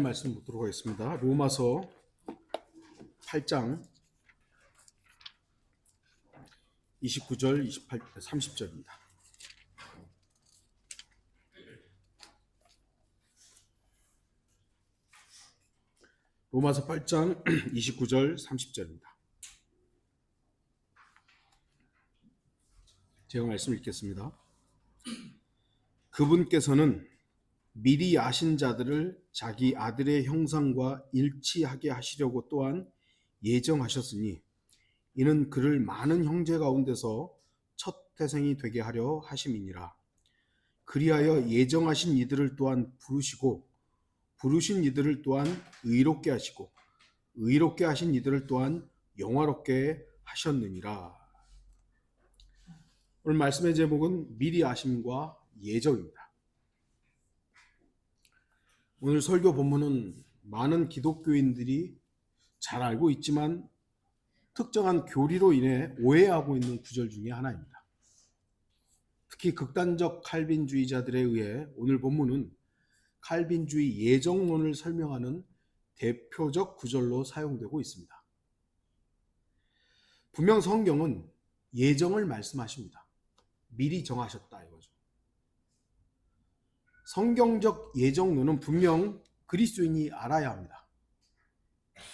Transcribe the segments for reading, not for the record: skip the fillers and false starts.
말씀 보도록 하겠습니다. 로마서 8장 29절, 28, 30절입니다. 로마서 8장 29절, 30절입니다. 제가 말씀 읽겠습니다. 그분께서는 미리 아신 자들을 자기 아들의 형상과 일치하게 하시려고 또한 예정하셨으니 이는 그를 많은 형제 가운데서 첫 태생이 되게 하려 하심이니라. 그리하여 예정하신 이들을 또한 부르시고 부르신 이들을 또한 의롭게 하시고 의롭게 하신 이들을 또한 영화롭게 하셨느니라. 오늘 말씀의 제목은 미리 아심과 예정입니다. 오늘 설교 본문은 많은 기독교인들이 잘 알고 있지만 특정한 교리로 인해 오해하고 있는 구절 중에 하나입니다. 특히 극단적 칼빈주의자들에 의해 오늘 본문은 칼빈주의 예정론을 설명하는 대표적 구절로 사용되고 있습니다. 분명 성경은 예정을 말씀하십니다. 미리 정하셨다 이거죠. 성경적 예정론은 분명 그리스도인이 알아야 합니다.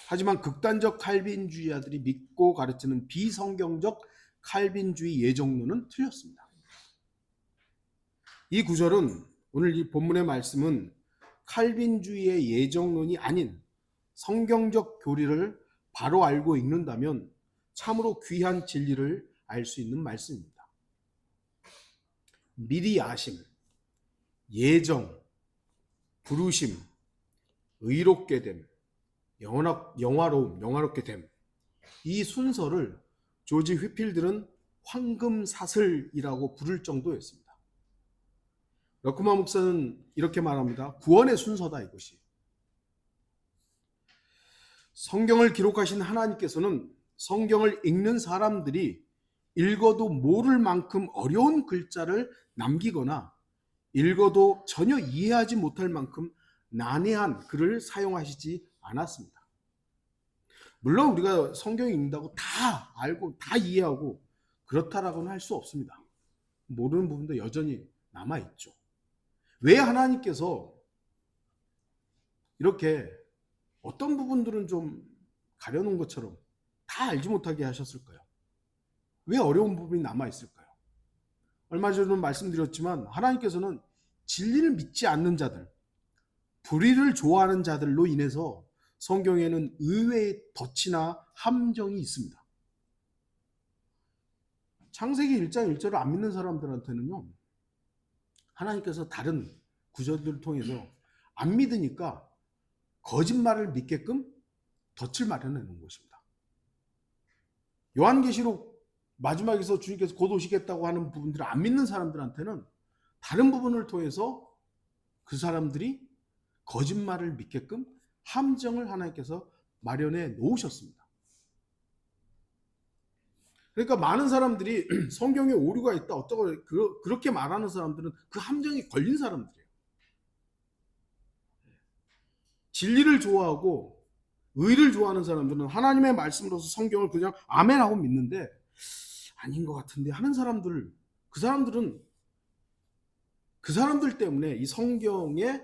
하지만 극단적 칼빈주의자들이 믿고 가르치는 비성경적 칼빈주의 예정론은 틀렸습니다. 이 구절은 오늘 이 본문의 말씀은 칼빈주의의 예정론이 아닌 성경적 교리를 바로 알고 읽는다면 참으로 귀한 진리를 알 수 있는 말씀입니다. 미리 아심, 예정, 부르심, 의롭게 됨, 영화로움, 영화롭게 됨, 이 순서를 조지 휘필드는 황금사슬이라고 부를 정도였습니다. 러크만 목사는 이렇게 말합니다. 구원의 순서다 이것이. 성경을 기록하신 하나님께서는 성경을 읽는 사람들이 읽어도 모를 만큼 어려운 글자를 남기거나 읽어도 전혀 이해하지 못할 만큼 난해한 글을 사용하시지 않았습니다. 물론 우리가 성경 읽는다고 다 알고 다 이해하고 그렇다라고는 할 수 없습니다. 모르는 부분도 여전히 남아있죠. 왜 하나님께서 이렇게 어떤 부분들은 좀 가려놓은 것처럼 다 알지 못하게 하셨을까요? 왜 어려운 부분이 남아있을까요? 얼마 전에 말씀드렸지만 하나님께서는 진리를 믿지 않는 자들, 불의를 좋아하는 자들로 인해서 성경에는 의외의 덫이나 함정이 있습니다. 창세기 1장 1절을 안 믿는 사람들한테는요, 하나님께서 다른 구절들을 통해서 안 믿으니까 거짓말을 믿게끔 덫을 마련해 놓은 것입니다. 요한계시록 마지막에서 주님께서 곧 오시겠다고 하는 부분들을 안 믿는 사람들한테는 다른 부분을 통해서 그 사람들이 거짓말을 믿게끔 함정을 하나님께서 마련해 놓으셨습니다. 그러니까 많은 사람들이 성경에 오류가 있다 어쩌고 그렇게 말하는 사람들은 그 함정에 걸린 사람들이에요. 진리를 좋아하고 의를 좋아하는 사람들은 하나님의 말씀으로서 성경을 그냥 아멘하고 믿는데 아닌 것 같은데 하는 사람들, 그 사람들은 그 사람들 때문에 이 성경에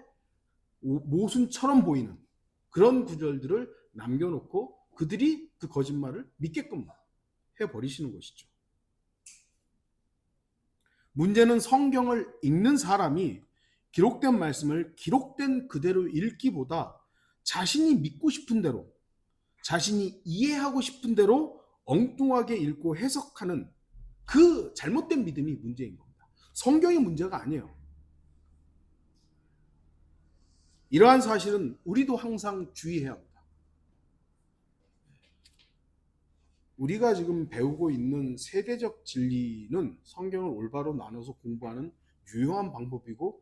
모순처럼 보이는 그런 구절들을 남겨놓고 그들이 그 거짓말을 믿게끔 해버리시는 것이죠. 문제는 성경을 읽는 사람이 기록된 말씀을 기록된 그대로 읽기보다 자신이 믿고 싶은 대로, 자신이 이해하고 싶은 대로 엉뚱하게 읽고 해석하는 그 잘못된 믿음이 문제인 겁니다. 성경이 문제가 아니에요. 이러한 사실은 우리도 항상 주의해야 합니다. 우리가 지금 배우고 있는 세대적 진리는 성경을 올바로 나눠서 공부하는 유용한 방법이고,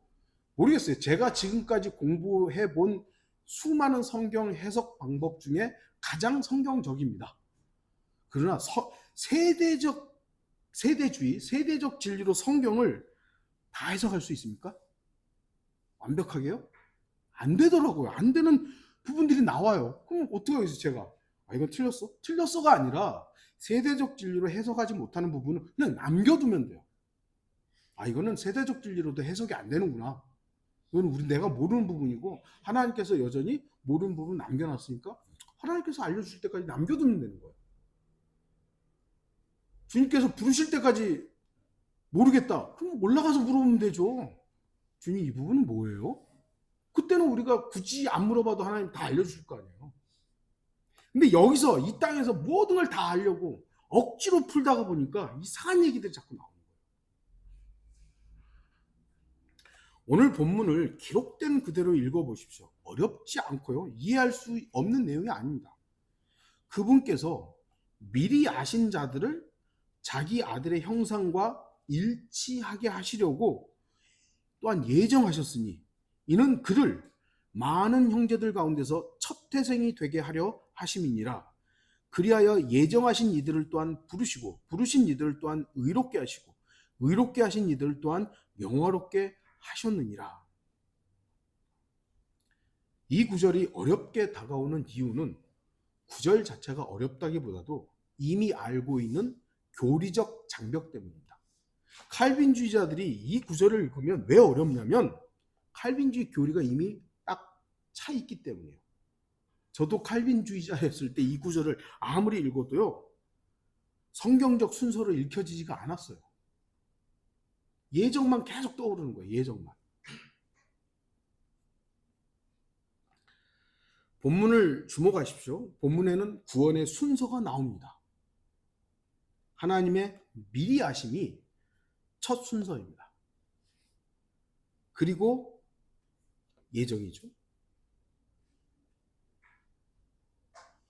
모르겠어요. 제가 지금까지 공부해 본 수많은 성경 해석 방법 중에 가장 성경적입니다. 그러나 세대주의, 세대적 진리로 성경을 다 해석할 수 있습니까? 완벽하게요? 안 되더라고요. 안 되는 부분들이 나와요. 그럼 어떻게 하겠어요, 제가? 이건 틀렸어? 틀렸어가 아니라 세대적 진리로 해석하지 못하는 부분은 그냥 남겨두면 돼요. 이거는 세대적 진리로도 해석이 안 되는구나. 이건 내가 모르는 부분이고 하나님께서 여전히 모르는 부분 남겨놨으니까 하나님께서 알려주실 때까지 남겨두면 되는 거예요. 주님께서 부르실 때까지 모르겠다. 그럼 올라가서 물어보면 되죠. 주님, 이 부분은 뭐예요? 그때는 우리가 굳이 안 물어봐도 하나님 다 알려줄 거 아니에요. 근데 여기서 이 땅에서 모든 걸 다 알려고 억지로 풀다가 보니까 이상한 얘기들이 자꾸 나오는 거예요. 오늘 본문을 기록된 그대로 읽어보십시오. 어렵지 않고요. 이해할 수 없는 내용이 아닙니다. 그분께서 미리 아신 자들을 자기 아들의 형상과 일치하게 하시려고 또한 예정하셨으니 이는 그를 많은 형제들 가운데서 첫 태생이 되게 하려 하심이니라. 그리하여 예정하신 이들을 또한 부르시고 부르신 이들을 또한 의롭게 하시고 의롭게 하신 이들을 또한 영화롭게 하셨느니라. 이 구절이 어렵게 다가오는 이유는 구절 자체가 어렵다기보다도 이미 알고 있는 교리적 장벽 때문입니다. 칼빈주의자들이 이 구절을 읽으면 왜 어렵냐면 칼빈주의 교리가 이미 딱 차 있기 때문이에요. 저도 칼빈주의자였을 때 이 구절을 아무리 읽어도요, 성경적 순서로 읽혀지지가 않았어요. 예정만 계속 떠오르는 거예요. 예정만. 본문을 주목하십시오. 본문에는 구원의 순서가 나옵니다. 하나님의 미리 아심이 첫 순서입니다. 그리고 예정이죠.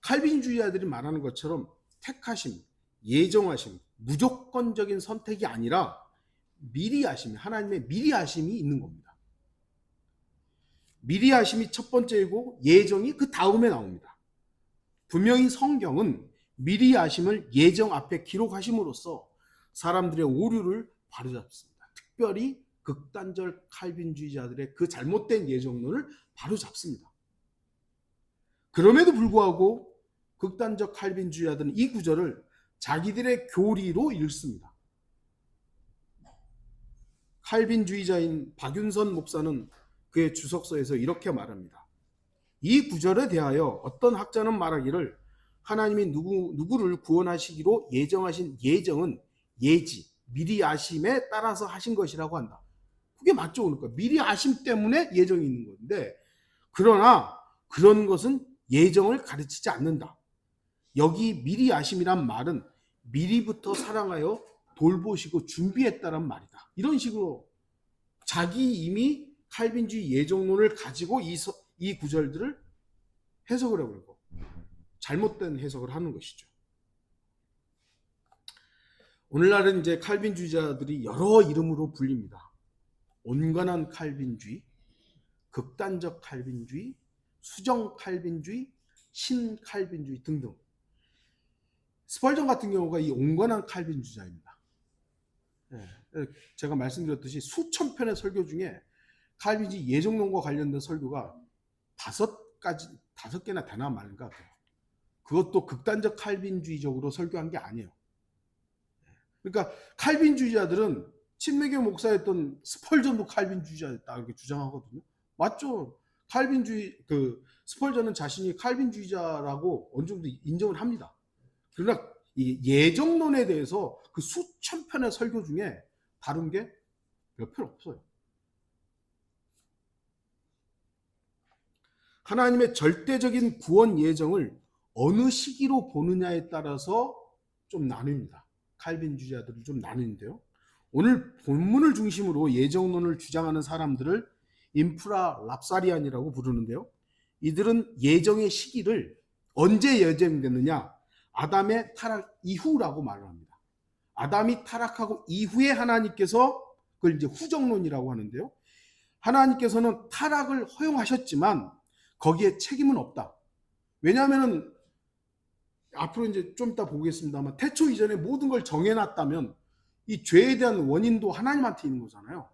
칼빈주의자들이 말하는 것처럼 택하심, 예정하심, 무조건적인 선택이 아니라 미리 아심, 하나님의 미리 아심이 있는 겁니다. 미리 아심이 첫 번째이고 예정이 그 다음에 나옵니다. 분명히 성경은 미리 아심을 예정 앞에 기록하심으로써 사람들의 오류를 바로잡습니다. 특별히 극단적 칼빈주의자들의 그 잘못된 예정론을 바로잡습니다. 그럼에도 불구하고 극단적 칼빈주의자들은 이 구절을 자기들의 교리로 읽습니다. 칼빈주의자인 박윤선 목사는 그의 주석서에서 이렇게 말합니다. 이 구절에 대하여 어떤 학자는 말하기를 하나님이 누구를 구원하시기로 예정하신 예정은 예지, 미리 아심에 따라서 하신 것이라고 한다. 그게 맞죠? 그러니까 미리 아심 때문에 예정이 있는 건데, 그러나 그런 것은 예정을 가르치지 않는다. 여기 미리 아심이란 말은 미리부터 사랑하여 돌보시고 준비했다는 말이다. 이런 식으로 자기 이미 칼빈주의 예정론을 가지고 이 구절들을 해석을 해버리고 잘못된 해석을 하는 것이죠. 오늘날은 이제 칼빈주의자들이 여러 이름으로 불립니다. 온건한 칼빈주의, 극단적 칼빈주의, 수정 칼빈주의, 신칼빈주의 등등. 스펄전 같은 경우가 이 온건한 칼빈주의자입니다. 제가 말씀드렸듯이 수천 편의 설교 중에 칼빈주의 예정론과 관련된 설교가 5개나 되나 말인가. 그것도 극단적 칼빈주의적으로 설교한 게 아니에요. 그러니까 칼빈주의자들은 침례교 목사였던 스펄전도 칼빈주의자였다 이렇게 주장하거든요. 맞죠? 칼빈주의 스펄전은 자신이 칼빈주의자라고 어느 정도 인정을 합니다. 그러나 이 예정론에 대해서 그 수천 편의 설교 중에 다룬 게 몇 편 없어요. 하나님의 절대적인 구원 예정을 어느 시기로 보느냐에 따라서 좀 나뉩니다. 칼빈주의자들을 좀 나누는데요. 오늘 본문을 중심으로 예정론을 주장하는 사람들을 인프라 랍사리안이라고 부르는데요. 이들은 예정의 시기를 언제 예정됐느냐? 아담의 타락 이후라고 말을 합니다. 아담이 타락하고 이후에 하나님께서 그걸 이제 후정론이라고 하는데요. 하나님께서는 타락을 허용하셨지만 거기에 책임은 없다. 왜냐하면 앞으로 이제 좀 이따 보겠습니다만 태초 이전에 모든 걸 정해놨다면 이 죄에 대한 원인도 하나님한테 있는 거잖아요.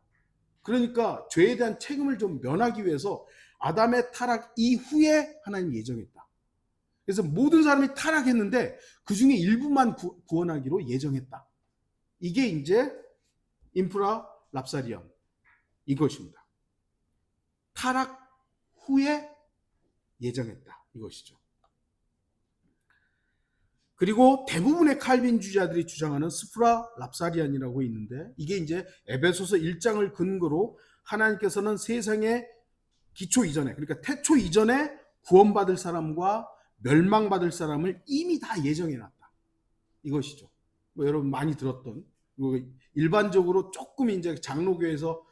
그러니까 죄에 대한 책임을 좀 면하기 위해서 아담의 타락 이후에 하나님 예정했다. 그래서 모든 사람이 타락했는데 그 중에 일부만 구원하기로 예정했다. 이게 이제 인프라 랍사리언 이것입니다. 타락 후에 예정했다. 이것이죠. 그리고 대부분의 칼빈주의자들이 주장하는 스프라 랍사리안이라고 있는데 이게 이제 에베소서 1장을 근거로 하나님께서는 세상의 기초 이전에, 그러니까 태초 이전에 구원받을 사람과 멸망받을 사람을 이미 다 예정해놨다. 이것이죠. 뭐 여러분 많이 들었던, 일반적으로 조금 이제 장로교에서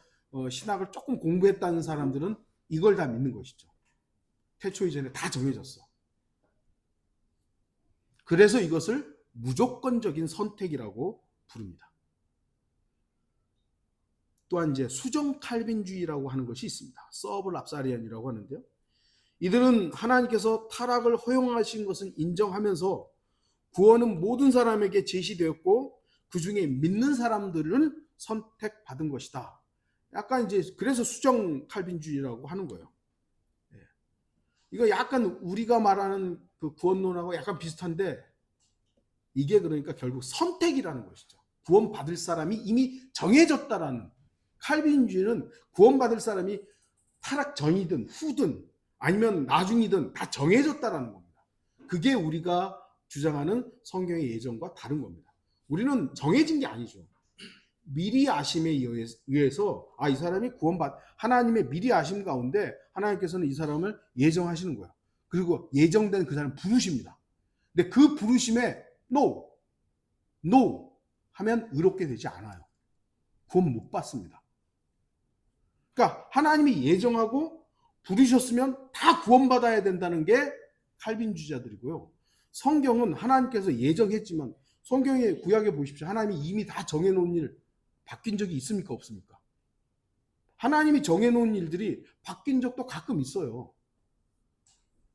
신학을 조금 공부했다는 사람들은 이걸 다 믿는 것이죠. 태초 이전에 다 정해졌어. 그래서 이것을 무조건적인 선택이라고 부릅니다. 또한 이제 수정 칼빈주의라고 하는 것이 있습니다. 서브 랍사리안이라고 하는데요. 이들은 하나님께서 타락을 허용하신 것을 인정하면서 구원은 모든 사람에게 제시되었고 그 중에 믿는 사람들은 선택받은 것이다. 약간 이제 그래서 수정 칼빈주의라고 하는 거예요. 이거 약간 우리가 말하는 그 구원론하고 약간 비슷한데 이게 그러니까 결국 선택이라는 것이죠. 구원받을 사람이 이미 정해졌다라는, 칼빈주의는 구원받을 사람이 타락 전이든 후든 아니면 나중이든 다 정해졌다라는 겁니다. 그게 우리가 주장하는 성경의 예정과 다른 겁니다. 우리는 정해진 게 아니죠. 미리 아심에 의해서 이 사람이 하나님의 미리 아심 가운데 하나님께서는 이 사람을 예정하시는 거야. 그리고 예정된 그 사람 부르십니다. 근데 그 부르심에 no 하면 의롭게 되지 않아요. 구원 못 받습니다. 그러니까 하나님이 예정하고 부르셨으면 다 구원받아야 된다는 게 칼빈주의자들이고요. 성경은 하나님께서 예정했지만, 성경의 구약에 보십시오. 하나님이 이미 다 정해놓은 일 바뀐 적이 있습니까? 없습니까? 하나님이 정해놓은 일들이 바뀐 적도 가끔 있어요.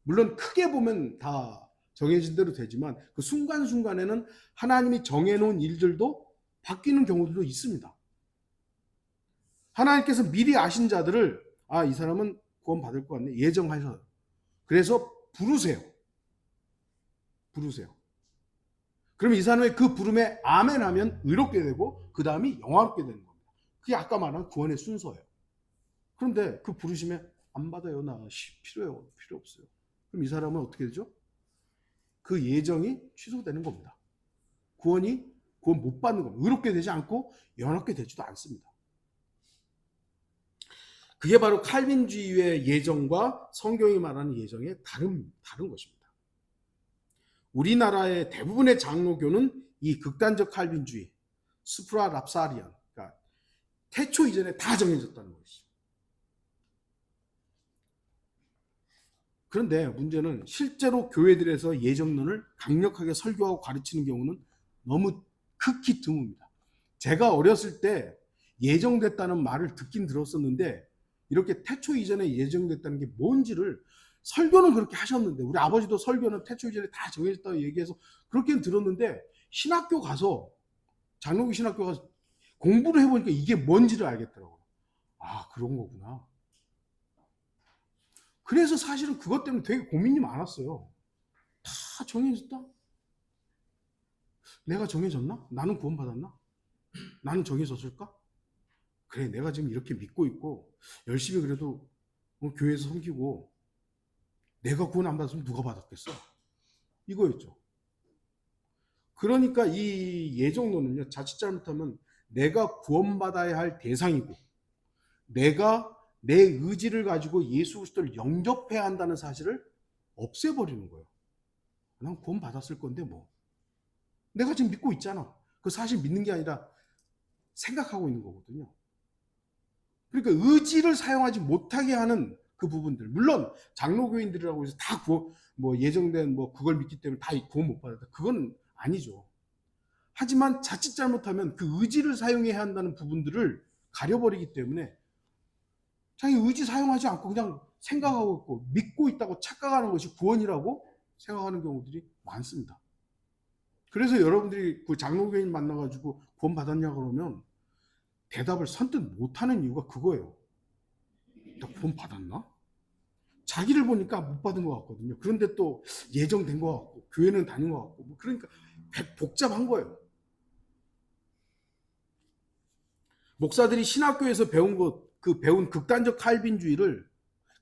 물론 크게 보면 다 정해진 대로 되지만 그 순간순간에는 하나님이 정해놓은 일들도 바뀌는 경우들도 있습니다. 하나님께서 미리 아신 자들을 이 사람은 구원 받을 것 같네 예정하셔요. 그래서 부르세요. 그러면 이 사람의 그 부름에 아멘 하면 의롭게 되고 그 다음이 영화롭게 되는 겁니다. 그게 아까 말한 구원의 순서예요. 그런데 그 부르심에 안 받아요. 나 필요 없어요. 그럼 이 사람은 어떻게 되죠? 그 예정이 취소되는 겁니다. 구원 못 받는 겁니다. 의롭게 되지 않고 영화롭게 되지도 않습니다. 그게 바로 칼빈주의의 예정과 성경이 말하는 예정의 다른 것입니다. 우리나라의 대부분의 장로교는 이 극단적 칼빈주의, 스프라 랍사리안, 그러니까 태초 이전에 다 정해졌다는 것이죠. 그런데 문제는 실제로 교회들에서 예정론을 강력하게 설교하고 가르치는 경우는 너무 극히 드뭅니다. 제가 어렸을 때 예정됐다는 말을 듣긴 들었었는데 이렇게 태초 이전에 예정됐다는 게 뭔지를, 설교는 그렇게 하셨는데 우리 아버지도 설교는 태초 이전에 다 정해졌다고 얘기해서 그렇게는 들었는데 신학교 가서, 장로교 신학교 가서 공부를 해보니까 이게 뭔지를 알겠더라고요. 그런 거구나. 그래서 사실은 그것 때문에 되게 고민이 많았어요. 다 정해졌다? 내가 정해졌나? 나는 구원받았나? 나는 정해졌을까? 그래, 내가 지금 이렇게 믿고 있고 열심히 그래도 교회에서 섬기고 내가 구원 안 받았으면 누가 받았겠어? 이거였죠. 그러니까 이 예정론은요, 자칫 잘못하면 내가 구원받아야 할 대상이고 내가 내 의지를 가지고 예수 그리스도를 영접해야 한다는 사실을 없애버리는 거예요. 난 구원 받았을 건데 뭐. 내가 지금 믿고 있잖아. 그 사실 믿는 게 아니라 생각하고 있는 거거든요. 그러니까 의지를 사용하지 못하게 하는 그 부분들. 물론 장로교인들이라고 해서 다 예정된 그걸 믿기 때문에 다 구원 못 받았다. 그건 아니죠. 하지만 자칫 잘못하면 그 의지를 사용해야 한다는 부분들을 가려버리기 때문에 자기 의지 사용하지 않고 그냥 생각하고 있고 믿고 있다고 착각하는 것이 구원이라고 생각하는 경우들이 많습니다. 그래서 여러분들이 그 장로교인 만나가지고 구원 받았냐 그러면 대답을 선뜻 못하는 이유가 그거예요. 나 구원 받았나? 자기를 보니까 못 받은 것 같거든요. 그런데 또 예정된 것 같고 교회는 다닌 것 같고 그러니까 복잡한 거예요. 목사들이 신학교에서 배운 극단적 칼빈주의를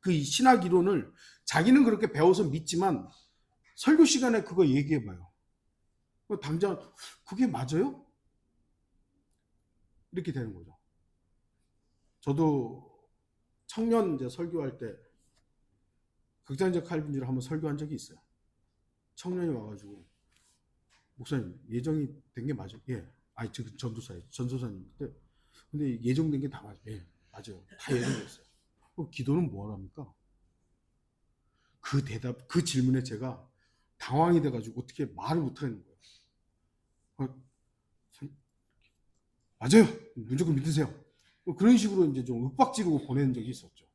그 신학 이론을 자기는 그렇게 배워서 믿지만 설교 시간에 그거 얘기해봐요. 당장 그게 맞아요? 이렇게 되는 거죠. 저도 청년 이제 설교할 때 극단적 칼빈주의를 한번 설교한 적이 있어요. 청년이 와가지고 목사님 예정이 된 게 맞아요? 예. 아니 지금 전도사님. 근데 예정된 게 다 맞아요. 예, 맞아요. 다 예정됐어요. 기도는 뭐 하랍니까? 그 질문에 제가 당황이 돼가지고 어떻게 말을 못하는 거예요. 맞아요. 무조건 믿으세요. 그런 식으로 이제 좀 윽박지르고 보내는 적이 있었죠.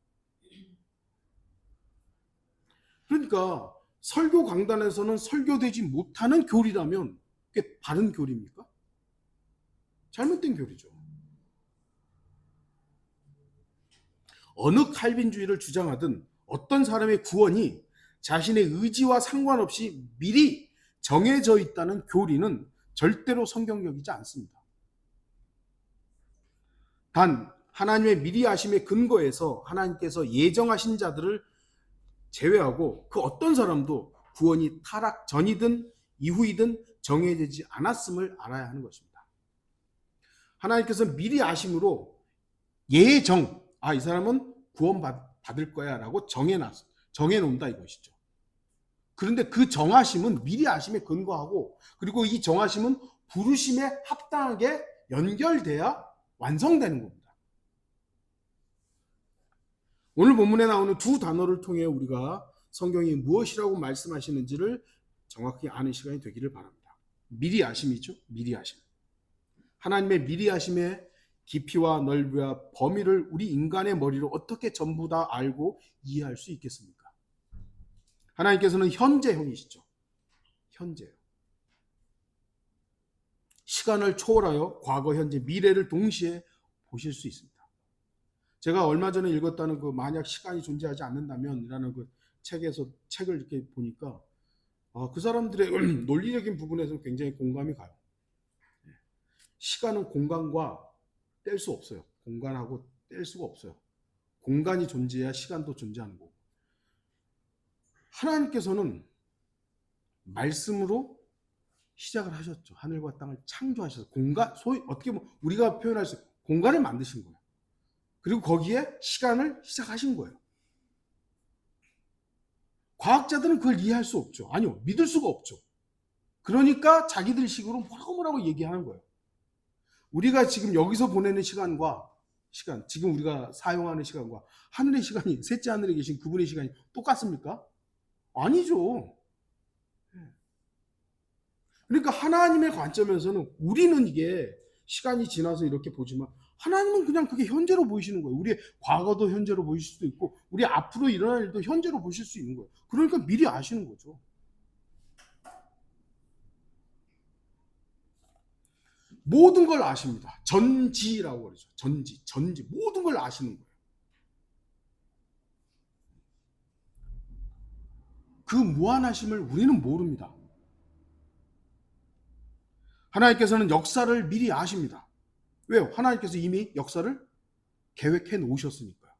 그러니까 설교 강단에서는 설교되지 못하는 교리라면 그게 바른 교리입니까? 잘못된 교리죠. 어느 칼빈주의를 주장하든 어떤 사람의 구원이 자신의 의지와 상관없이 미리 정해져 있다는 교리는 절대로 성경적이지 않습니다. 단 하나님의 미리 아심의 근거에서 하나님께서 예정하신 자들을 제외하고 그 어떤 사람도 구원이 타락 전이든 이후이든 정해지지 않았음을 알아야 하는 것입니다. 하나님께서 미리 아심으로 예정, 이 사람은 구원 받을 거야 라고 정해놓는다 이것이죠. 그런데 그 정하심은 미리 아심에 근거하고 그리고 이 정하심은 부르심에 합당하게 연결돼야 완성되는 겁니다. 오늘 본문에 나오는 두 단어를 통해 우리가 성경이 무엇이라고 말씀하시는지를 정확히 아는 시간이 되기를 바랍니다. 미리 아심이죠. 미리 아심. 하나님의 미리 아심의 깊이와 넓이와 범위를 우리 인간의 머리로 어떻게 전부 다 알고 이해할 수 있겠습니까? 하나님께서는 현재형이시죠. 현재요. 시간을 초월하여 과거, 현재, 미래를 동시에 보실 수 있습니다. 제가 얼마 전에 읽었다는 그 만약 시간이 존재하지 않는다면 이라는 그 책을 이렇게 보니까 그 사람들의 논리적인 부분에서 굉장히 공감이 가요. 시간은 공간과 뗄 수 없어요. 공간하고 뗄 수가 없어요. 공간이 존재해야 시간도 존재하는 거고. 하나님께서는 말씀으로 시작을 하셨죠. 하늘과 땅을 창조하셔서 소위 어떻게 우리가 표현할 수 있어요. 공간을 만드신 거예요. 그리고 거기에 시간을 시작하신 거예요. 과학자들은 그걸 이해할 수 없죠. 아니요, 믿을 수가 없죠. 그러니까 자기들 식으로 뭐라고 얘기하는 거예요. 우리가 지금 여기서 보내는 시간, 지금 우리가 사용하는 시간과 하늘의 시간이, 셋째 하늘에 계신 그분의 시간이 똑같습니까? 아니죠. 그러니까 하나님의 관점에서는 우리는 이게 시간이 지나서 이렇게 보지만 하나님은 그냥 그게 현재로 보이시는 거예요. 우리의 과거도 현재로 보이실 수도 있고 우리 앞으로 일어날 일도 현재로 보실 수 있는 거예요. 그러니까 미리 아시는 거죠. 모든 걸 아십니다. 전지라고 그러죠. 전지. 모든 걸 아시는 거예요. 그 무한하심을 우리는 모릅니다. 하나님께서는 역사를 미리 아십니다. 왜요? 하나님께서 이미 역사를 계획해 놓으셨으니까요.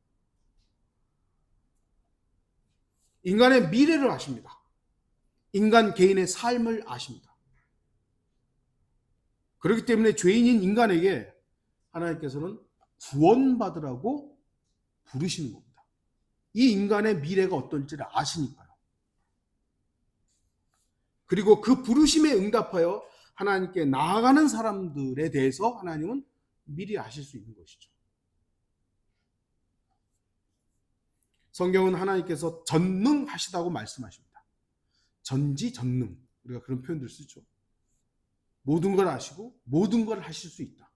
인간의 미래를 아십니다. 인간 개인의 삶을 아십니다. 그렇기 때문에 죄인인 인간에게 하나님께서는 구원받으라고 부르시는 겁니다. 이 인간의 미래가 어떨지를 아시니까요. 그리고 그 부르심에 응답하여 하나님께 나아가는 사람들에 대해서 하나님은 미리 아실 수 있는 것이죠. 성경은 하나님께서 전능하시다고 말씀하십니다. 전지전능. 우리가 그런 표현들 쓰죠. 모든 걸 아시고 모든 걸 하실 수 있다.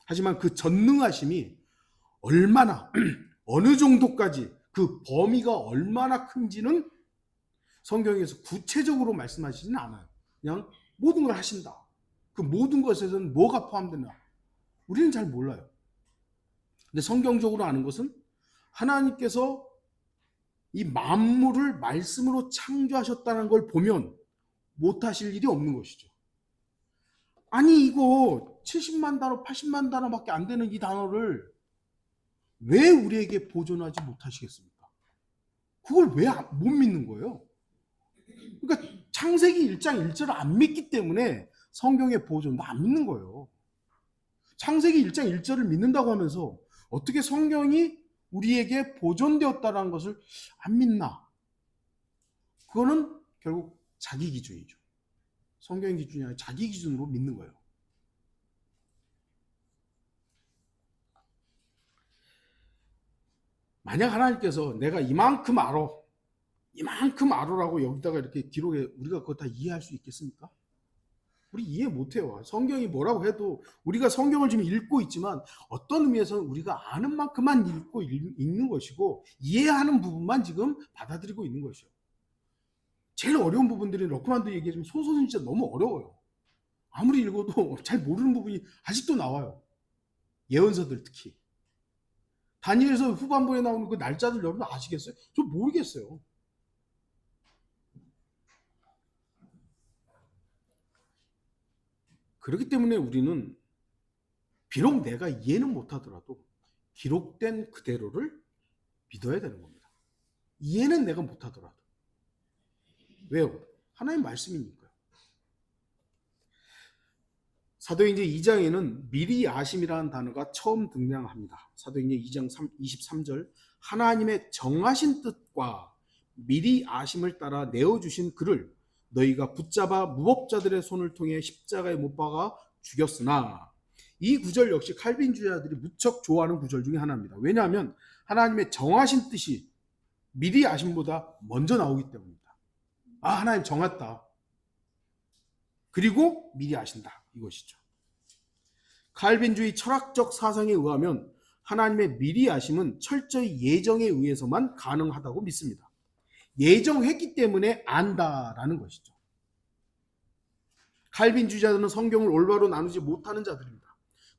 하지만 그 전능하심이 얼마나 어느 정도까지 그 범위가 얼마나 큰지는 성경에서 구체적으로 말씀하시지는 않아요. 그냥 모든 걸 하신다. 그 모든 것에서는 뭐가 포함되나? 우리는 잘 몰라요. 근데 성경적으로 아는 것은 하나님께서 이 만물을 말씀으로 창조하셨다는 걸 보면 못하실 일이 없는 것이죠. 아니 이거 70만 단어 80만 단어밖에 안 되는 이 단어를 왜 우리에게 보존하지 못하시겠습니까? 그걸 왜 못 믿는 거예요? 그러니까 창세기 1장 1절을 안 믿기 때문에 성경의 보존도 안 믿는 거예요. 창세기 1장 1절을 믿는다고 하면서 어떻게 성경이 우리에게 보존되었다는 것을 안 믿나? 그거는 결국 자기 기준이죠. 성경 기준이 아니라 자기 기준으로 믿는 거예요. 만약 하나님께서 내가 이만큼 알아라고 여기다가 이렇게 기록해 우리가 그거 다 이해할 수 있겠습니까? 우리 이해 못해요. 성경이 뭐라고 해도 우리가 성경을 지금 읽고 있지만 어떤 의미에서는 우리가 아는 만큼만 읽고 읽는 것이고 이해하는 부분만 지금 받아들이고 있는 것이요. 제일 어려운 부분들이 러크만도 얘기했지만 소설은 진짜 너무 어려워요. 아무리 읽어도 잘 모르는 부분이 아직도 나와요. 예언서들 특히. 다니엘서 후반부에 나오는 그 날짜들 여러분 아시겠어요? 저 모르겠어요. 그렇기 때문에 우리는 비록 내가 이해는 못하더라도 기록된 그대로를 믿어야 되는 겁니다. 이해는 내가 못하더라도. 왜요? 하나님 말씀이니까요. 사도행전 2장에는 미리 아심이라는 단어가 처음 등장합니다. 사도행전 2장 23절 하나님의 정하신 뜻과 미리 아심을 따라 내어주신 그를 너희가 붙잡아 무법자들의 손을 통해 십자가에 못 박아 죽였으나 이 구절 역시 칼빈주의자들이 무척 좋아하는 구절 중에 하나입니다. 왜냐하면 하나님의 정하신 뜻이 미리 아심보다 먼저 나오기 때문입니다. 아 하나님 정했다. 그리고 미리 아신다. 이것이죠. 칼빈주의 철학적 사상에 의하면 하나님의 미리 아심은 철저히 예정에 의해서만 가능하다고 믿습니다. 예정했기 때문에 안다라는 것이죠. 칼빈주의자들은 성경을 올바로 나누지 못하는 자들입니다.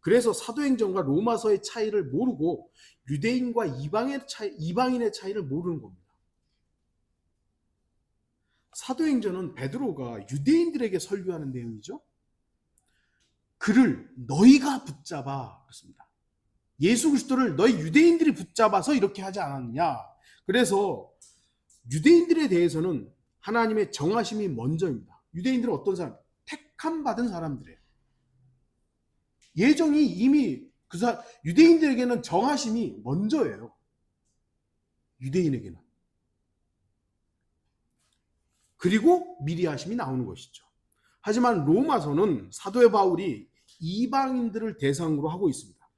그래서 사도행전과 로마서의 차이를 모르고 유대인과 이방인의 차이를 모르는 겁니다. 사도행전은 베드로가 유대인들에게 설교하는 내용이죠. 그를 너희가 붙잡아 그렇습니다. 예수 그리스도를 너희 유대인들이 붙잡아서 이렇게 하지 않았느냐. 그래서 유대인들에 대해서는 하나님의 정하심이 먼저입니다. 유대인들은 어떤 사람? 택함 받은 사람들이에요. 예정이 이미 유대인들에게는 정하심이 먼저예요. 유대인에게는. 그리고 미리 하심이 나오는 것이죠. 하지만 로마서는 사도의 바울이 이방인들을 대상으로 하고 있습니다.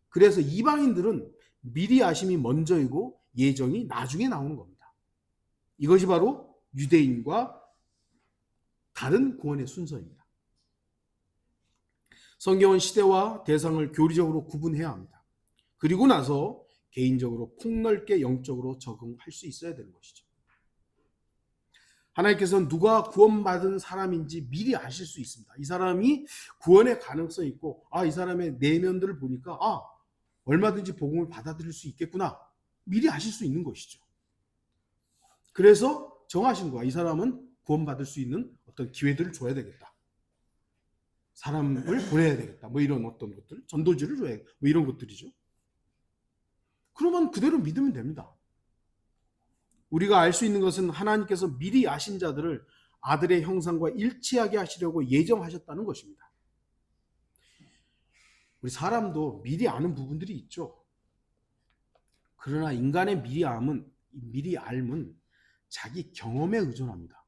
그래서 이방인들은 미리 하심이 먼저이고 예정이 나중에 나오는 겁니다. 이것이 바로 유대인과 다른 구원의 순서입니다. 성경은 시대와 대상을 교리적으로 구분해야 합니다. 그리고 나서 개인적으로 폭넓게 영적으로 적응할 수 있어야 되는 것이죠. 하나님께서는 누가 구원받은 사람인지 미리 아실 수 있습니다. 이 사람이 구원의 가능성이 있고 이 사람의 내면들을 보니까 얼마든지 복음을 받아들일 수 있겠구나. 미리 아실 수 있는 것이죠. 그래서 정하신 거야. 이 사람은 구원받을 수 있는 어떤 기회들을 줘야 되겠다. 사람을 보내야 되겠다. 뭐 이런 어떤 것들, 전도지를 줘야 뭐 이런 것들이죠. 그러면 그대로 믿으면 됩니다. 우리가 알 수 있는 것은 하나님께서 미리 아신 자들을 아들의 형상과 일치하게 하시려고 예정하셨다는 것입니다. 우리 사람도 미리 아는 부분들이 있죠. 그러나 인간의 미리 알은 자기 경험에 의존합니다.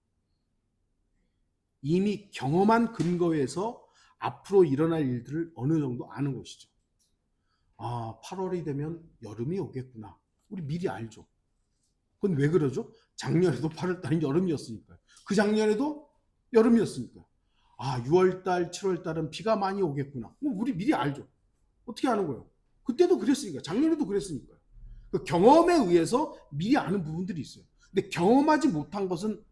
이미 경험한 근거에서 앞으로 일어날 일들을 어느 정도 아는 것이죠. 8월이 되면 여름이 오겠구나. 우리 미리 알죠. 그건 왜 그러죠? 작년에도 8월달은 여름이었으니까요. 그 작년에도 여름이었으니까요. 6월달, 7월달은 비가 많이 오겠구나. 우리 미리 알죠. 어떻게 아는 거예요? 그때도 그랬으니까. 작년에도 그랬으니까요. 그 경험에 의해서 미리 아는 부분들이 있어요. 근데 경험하지 못한 것은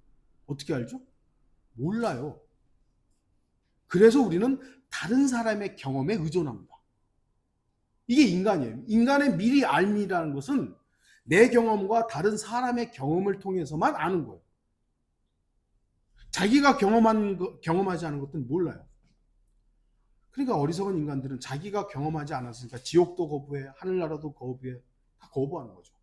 어떻게 알죠? 몰라요. 그래서 우리는 다른 사람의 경험에 의존합니다. 이게 인간이에요. 인간의 미리 알미라는 것은 내 경험과 다른 사람의 경험을 통해서만 아는 거예요. 자기가 경험하지 않은 것들은 몰라요. 그러니까 어리석은 인간들은 자기가 경험하지 않았으니까 지옥도 거부해, 하늘나라도 거부해, 다 거부하는 거죠.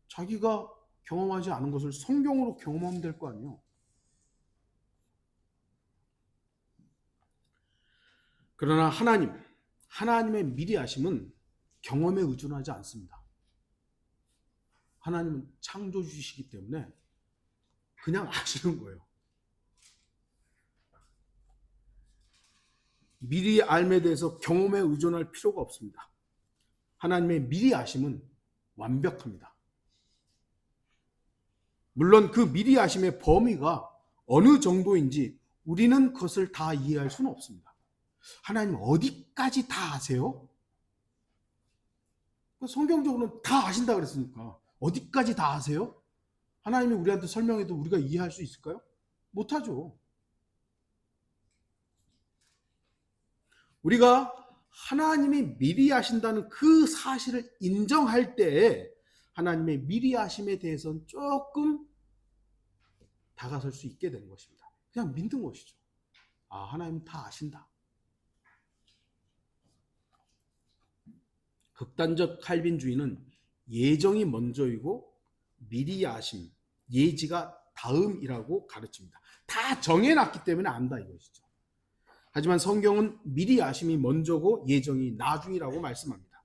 자기가 경험하지 않은 것을 성경으로 경험하면 될 거 아니에요. 그러나 하나님의 미리 아심은 경험에 의존하지 않습니다. 하나님은 창조주시기 때문에 그냥 아시는 거예요. 미리 알에 대해서 경험에 의존할 필요가 없습니다. 하나님의 미리 아심은 완벽합니다. 물론 그 미리 아심의 범위가 어느 정도인지 우리는 그것을 다 이해할 수는 없습니다. 하나님 어디까지 다 아세요? 성경적으로는 다 아신다 그랬으니까 어디까지 다 아세요? 하나님이 우리한테 설명해도 우리가 이해할 수 있을까요? 못하죠. 우리가 하나님이 미리 아신다는 그 사실을 인정할 때에 하나님의 미리 아심에 대해서는 조금 다가설 수 있게 되는 것입니다. 그냥 믿는 것이죠. 아, 하나님 다 아신다. 극단적 칼빈주의는 예정이 먼저이고 미리 아심, 예지가 다음이라고 가르칩니다. 다 정해놨기 때문에 안다 이것이죠. 하지만 성경은 미리 아심이 먼저고 예정이 나중이라고 말씀합니다.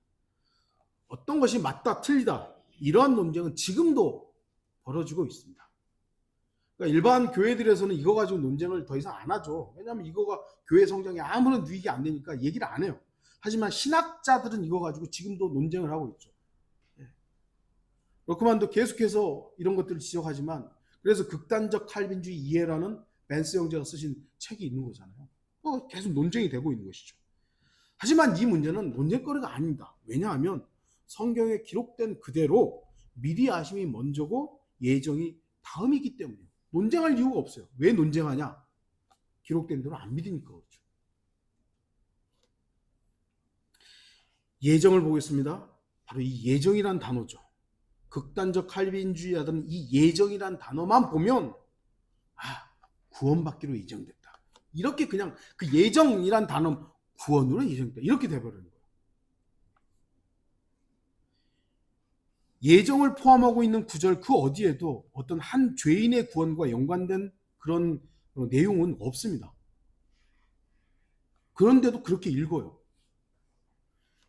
어떤 것이 맞다 틀리다 이러한 논쟁은 지금도 벌어지고 있습니다. 그러니까 일반 교회들에서는 이거 가지고 논쟁을 더 이상 안 하죠. 왜냐하면 이거가 교회 성장에 아무런 유익이 안 되니까 얘기를 안 해요. 하지만 신학자들은 이거 가지고 지금도 논쟁을 하고 있죠. 로크만도 계속해서 이런 것들을 지적하지만 그래서 극단적 칼빈주의 이해라는 벤스 형제가 쓰신 책이 있는 거잖아요. 계속 논쟁이 되고 있는 것이죠. 하지만 이 문제는 논쟁거리가 아닙니다. 왜냐하면 성경에 기록된 그대로 미리 아심이 먼저고 예정이 다음이기 때문이에요. 논쟁할 이유가 없어요. 왜 논쟁하냐? 기록된 대로 안 믿으니까 그렇죠. 예정을 보겠습니다. 바로 이 예정이란 단어죠. 극단적 칼빈주의자들은 이 예정이란 단어만 보면 구원받기로 예정됐다. 이렇게 그냥 그 예정이란 단어 구원으로 예정됐다. 이렇게 돼버리는 거예요. 예정을 포함하고 있는 구절 그 어디에도 어떤 한 죄인의 구원과 연관된 그런 내용은 없습니다. 그런데도 그렇게 읽어요.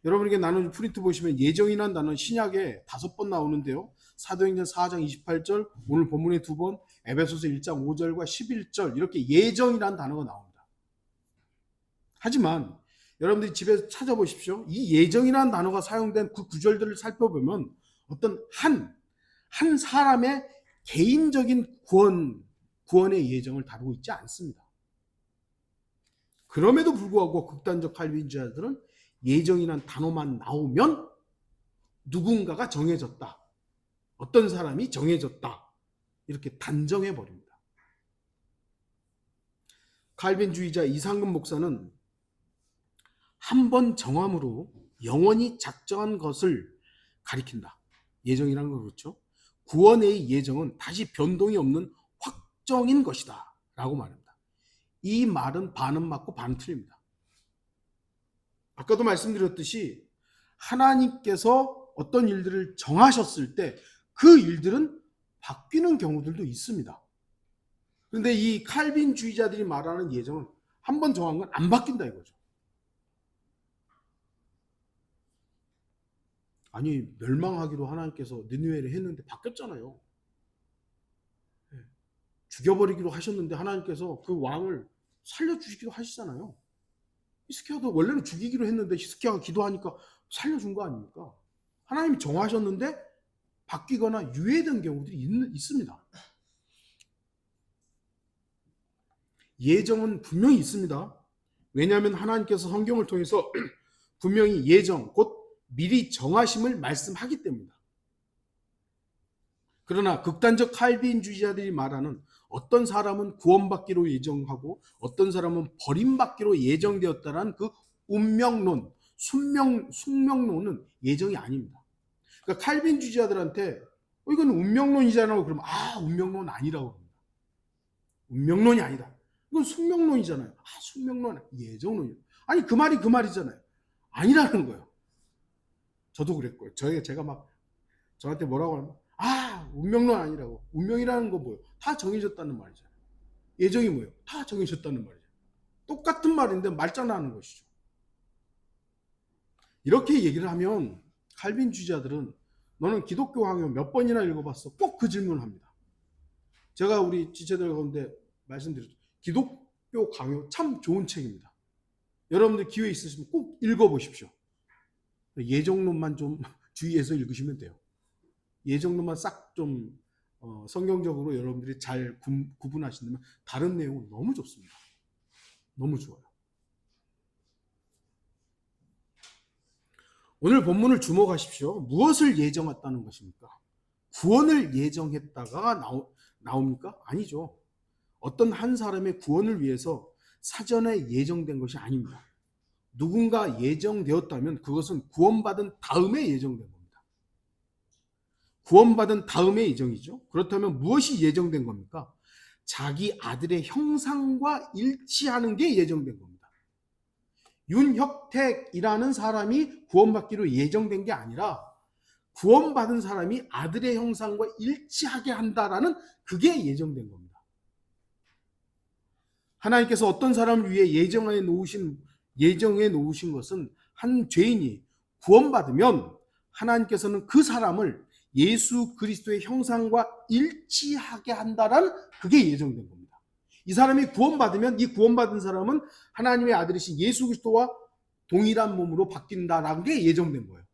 여러분에게 나눈 프린트 보시면 예정이란 단어는 신약에 5번 나오는데요. 사도행전 4장 28절, 오늘 본문에 2번, 에베소서 1장 5절과 11절 이렇게 예정이란 단어가 나옵니다. 하지만 여러분들이 집에서 찾아보십시오. 이 예정이란 단어가 사용된 그 구절들을 살펴보면 어떤 한 사람의 개인적인 구원의 예정을 다루고 있지 않습니다. 그럼에도 불구하고 극단적 칼빈주의자들은 예정이란 단어만 나오면 누군가가 정해졌다. 어떤 사람이 정해졌다. 이렇게 단정해 버립니다. 칼빈주의자 이상근 목사는 한 번 정함으로 영원히 작정한 것을 가리킨다. 예정이라는 건 그렇죠. 구원의 예정은 다시 변동이 없는 확정인 것이다. 라고 말합니다. 이 말은 반은 맞고 반은 틀립니다. 아까도 말씀드렸듯이 하나님께서 어떤 일들을 정하셨을 때 그 일들은 바뀌는 경우들도 있습니다. 그런데 이 칼빈주의자들이 말하는 예정은 한 번 정한 건 안 바뀐다 이거죠. 아니 멸망하기로 하나님께서 느니웨를 했는데 바뀌었잖아요. 죽여버리기로 하셨는데 하나님께서 그 왕을 살려주시기로 하시잖아요. 히스기야도 원래는 죽이기로 했는데 히스기야가 기도하니까 살려준 거 아닙니까? 하나님이 정하셨는데 바뀌거나 유예된 경우들이 있습니다. 예정은 분명히 있습니다. 왜냐하면 하나님께서 성경을 통해서 분명히 예정, 곧 미리 정하심을 말씀하기 때문입니다. 그러나 극단적 칼빈주의자들이 말하는 어떤 사람은 구원받기로 예정하고 어떤 사람은 버림받기로 예정되었다는 그 운명론, 숙명론은 예정이 아닙니다. 그러니까 칼빈주의자들한테 이건 운명론이잖아요. 그러면 운명론 아니라고 합니다. 운명론이 아니다. 이건 숙명론이잖아요. 숙명론, 예정론이요. 아니 그 말이 그 말이잖아요. 아니라는 거예요. 저도 그랬고요. 제가 막 저한테 뭐라고 하면 운명론 아니라고. 운명이라는 거 뭐예요? 다 정해졌다는 말이잖아요. 예정이 뭐예요? 다 정해졌다는 말이죠. 똑같은 말인데 말장난하는 것이죠. 이렇게 얘기를 하면 칼빈주의자들은 너는 기독교 강요 몇 번이나 읽어봤어? 꼭 그 질문을 합니다. 제가 우리 지체들 가운데 말씀드렸죠. 기독교 강요 참 좋은 책입니다. 여러분들 기회 있으시면 꼭 읽어보십시오. 예정론만 좀 주의해서 읽으시면 돼요. 예정론만 싹 좀 성경적으로 여러분들이 잘 구분하신다면 다른 내용은 너무 좋습니다. 너무 좋아요. 오늘 본문을 주목하십시오. 무엇을 예정했다는 것입니까? 구원을 예정했다가 나옵니까? 아니죠. 어떤 한 사람의 구원을 위해서 사전에 예정된 것이 아닙니다. 누군가 예정되었다면 그것은 구원받은 다음에 예정된 겁니다. 구원받은 다음에 예정이죠. 그렇다면 무엇이 예정된 겁니까? 자기 아들의 형상과 일치하는 게 예정된 겁니다. 윤혁택이라는 사람이 구원받기로 예정된 게 아니라 구원받은 사람이 아들의 형상과 일치하게 한다라는 그게 예정된 겁니다. 하나님께서 어떤 사람을 위해 예정해 놓으신 것은 한 죄인이 구원받으면 하나님께서는 그 사람을 예수 그리스도의 형상과 일치하게 한다라는 그게 예정된 겁니다. 이 사람이 구원받으면 이 구원받은 사람은 하나님의 아들이신 예수 그리스도와 동일한 몸으로 바뀐다라는 게 예정된 거예요.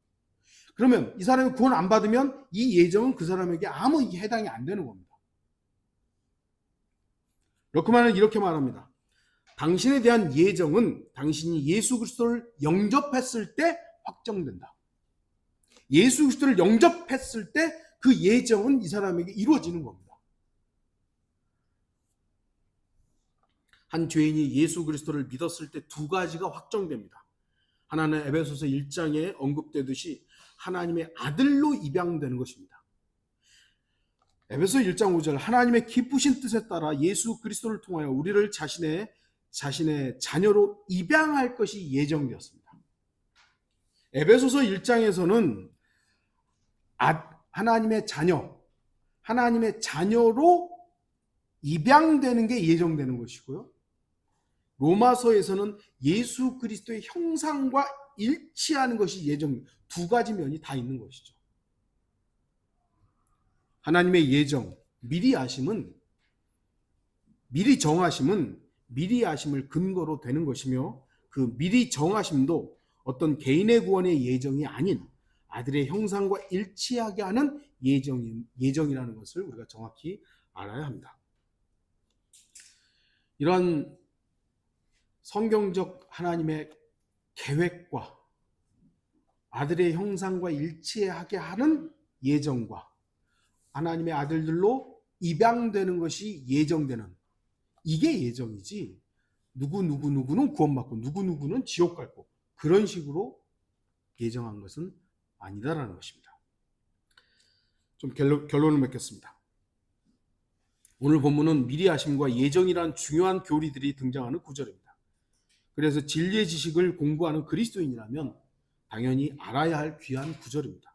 그러면 이 사람이 구원 안 받으면 이 예정은 그 사람에게 아무 해당이 안 되는 겁니다. 럭크만은 이렇게 말합니다. 당신에 대한 예정은 당신이 예수 그리스도를 영접했을 때 확정된다. 예수 그리스도를 영접했을 때 그 예정은 이 사람에게 이루어지는 겁니다. 한 죄인이 예수 그리스도를 믿었을 때 두 가지가 확정됩니다. 하나는 에베소서 1장에 언급되듯이 하나님의 아들로 입양되는 것입니다. 에베소 1장 5절 하나님의 기쁘신 뜻에 따라 예수 그리스도를 통하여 우리를 자신의 자녀로 입양할 것이 예정되었습니다. 에베소서 1장에서는 하나님의 자녀로 입양되는 게 예정되는 것이고요. 로마서에서는 예수 그리스도의 형상과 일치하는 것이 두 가지 면이 다 있는 것이죠. 하나님의 예정, 미리 정하심은 미리 하심을 근거로 되는 것이며 그 미리 정하심도 어떤 개인의 구원의 예정이 아닌 아들의 형상과 일치하게 하는 예정이라는 것을 우리가 정확히 알아야 합니다. 이런 성경적 하나님의 계획과 아들의 형상과 일치하게 하는 예정과 하나님의 아들들로 입양되는 것이 예정되는 이게 예정이지 누구는 구원받고 누구는 지옥 갈 거 그런 식으로 예정한 것은 아니다라는 것입니다. 좀 결론을 맺겠습니다. 오늘 본문은 미리 하심과 예정이란 중요한 교리들이 등장하는 구절입니다. 그래서 진리의 지식을 공부하는 그리스도인이라면 당연히 알아야 할 귀한 구절입니다.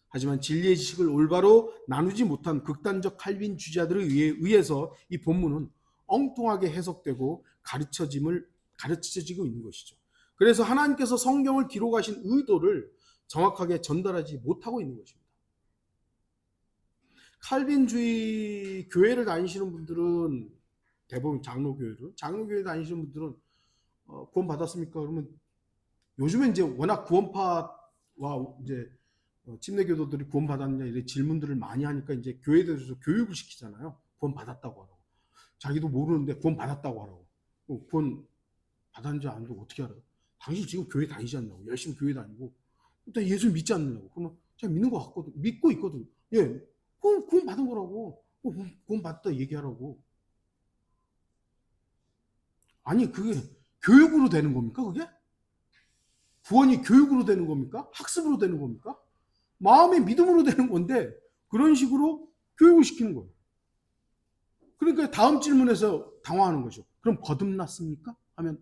하지만 진리의 지식을 올바로 나누지 못한 극단적 칼빈주의자들에 의해서 이 본문은 엉뚱하게 해석되고 가르쳐지고 있는 것이죠. 그래서 하나님께서 성경을 기록하신 의도를 정확하게 전달하지 못하고 있는 것입니다. 칼빈주의 교회를 다니시는 분들은 대부분 장로교회 다니시는 분들은 구원 받았습니까? 그러면 요즘에 이제 워낙 구원파와 이제 침례교도들이 구원 받았느냐 이런 질문들을 많이 하니까 이제 교회에 대해서 교육을 시키잖아요. 구원 받았다고 하라고. 자기도 모르는데 구원 받았다고 하라고. 구원 받았는지 안 되고 어떻게 알아요? 당신 지금 교회 다니지 않냐고. 열심히 교회 다니고 일단 예수를 믿지 않느냐고. 그러면 제가 믿는 거 같거든. 믿고 있거든. 예, 구원 받은 거라고. 구원 받았다 얘기하라고. 아니 그게 교육으로 되는 겁니까 그게? 구원이 교육으로 되는 겁니까? 학습으로 되는 겁니까? 마음의 믿음으로 되는 건데 그런 식으로 교육을 시키는 거예요. 그러니까 다음 질문에서 당황하는 거죠. 그럼 거듭났습니까? 하면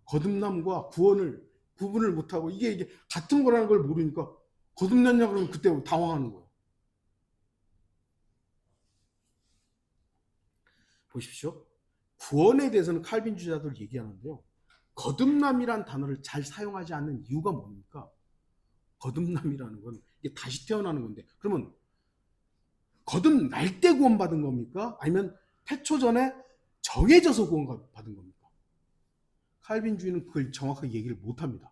거듭남과 구원을 구분을 못하고 이게 같은 거라는 걸 모르니까 거듭났냐 그러면 그때 당황하는 거예요. 보십시오. 구원에 대해서는 칼빈주의자들 얘기하는데요. 거듭남이란 단어를 잘 사용하지 않는 이유가 뭡니까? 거듭남이라는 건 이게 다시 태어나는 건데 그러면 거듭날 때 구원받은 겁니까? 아니면 태초 전에 정해져서 구원받은 겁니까? 칼빈주의는 그걸 정확하게 얘기를 못합니다.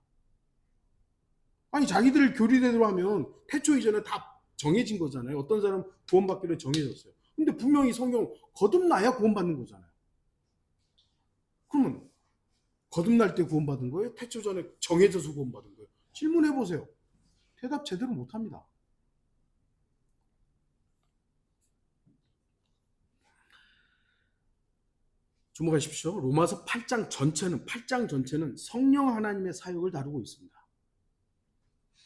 아니 자기들 교리대로 하면 태초 이전에 다 정해진 거잖아요. 어떤 사람은 구원받기로 정해졌어요. 근데 분명히 성경 거듭나야 구원받는 거잖아요. 그러면 거듭날 때 구원받은 거예요? 태초 전에 정해져서 구원받은 거예요? 질문해 보세요. 대답 제대로 못합니다. 주목하십시오. 로마서 8장 전체는 성령 하나님의 사역을 다루고 있습니다.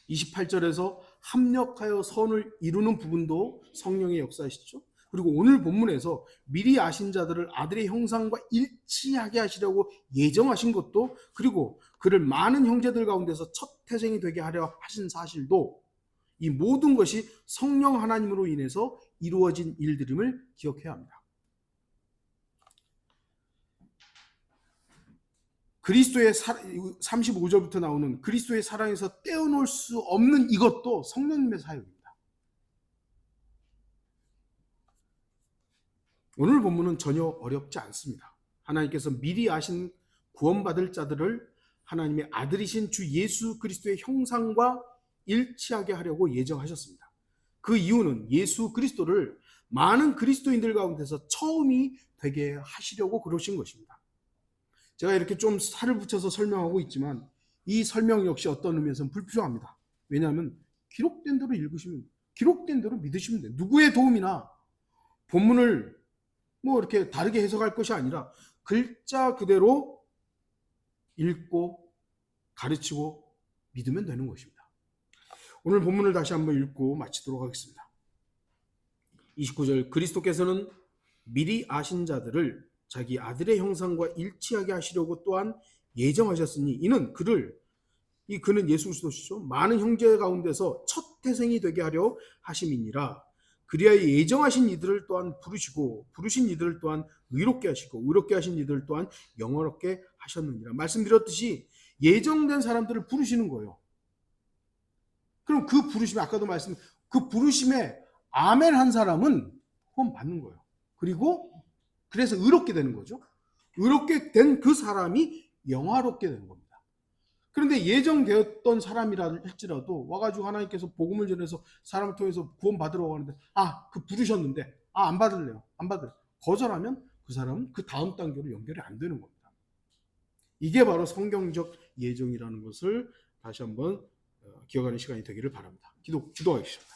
28절에서 합력하여 선을 이루는 부분도 성령의 역사시죠. 그리고 오늘 본문에서 미리 아신 자들을 아들의 형상과 일치하게 하시려고 예정하신 것도, 그리고 그를 많은 형제들 가운데서 첫 태생이 되게 하려 하신 사실도, 이 모든 것이 성령 하나님으로 인해서 이루어진 일들임을 기억해야 합니다. 그리스도의 35절부터 나오는 그리스도의 사랑에서 떼어놓을 수 없는 이것도 성령님의 사역입니다. 오늘 본문은 전혀 어렵지 않습니다. 하나님께서 미리 아신 구원받을 자들을 하나님의 아들이신 주 예수 그리스도의 형상과 일치하게 하려고 예정하셨습니다. 그 이유는 예수 그리스도를 많은 그리스도인들 가운데서 처음이 되게 하시려고 그러신 것입니다. 제가 이렇게 좀 살을 붙여서 설명하고 있지만 이 설명 역시 어떤 의미에서는 불필요합니다. 왜냐하면 기록된 대로 읽으시면, 기록된 대로 믿으시면 돼요. 누구의 도움이나 본문을 뭐 이렇게 다르게 해석할 것이 아니라 글자 그대로 읽고 가르치고 믿으면 되는 것입니다. 오늘 본문을 다시 한번 읽고 마치도록 하겠습니다. 29절, 그리스도께서는 미리 아신 자들을 자기 아들의 형상과 일치하게 하시려고 또한 예정하셨으니 이는 그는 예수 그리스도시죠. 많은 형제 가운데서 첫 태생이 되게 하려 하심이니라. 그리하여 예정하신 이들을 또한 부르시고 부르신 이들을 또한 의롭게 하시고 의롭게 하신 이들을 또한 영화롭게 하셨느니라. 말씀드렸듯이 예정된 사람들을 부르시는 거예요. 그럼 그 부르심에, 아까도 그 부르심에 아멘 한 사람은 구원 받는 거예요. 그리고 그래서 의롭게 되는 거죠. 의롭게 된 그 사람이 영화롭게 되는 겁니다. 그런데 예정되었던 사람이라 할지라도 와가지고 하나님께서 복음을 전해서 사람을 통해서 구원 받으라고 하는데 그 부르셨는데 안 받을래요. 안 받을래요. 거절하면 그 사람은 그 다음 단계로 연결이 안 되는 겁니다. 이게 바로 성경적 예정이라는 것을 다시 한번 기억하는 시간이 되기를 바랍니다. 기도하겠습니다.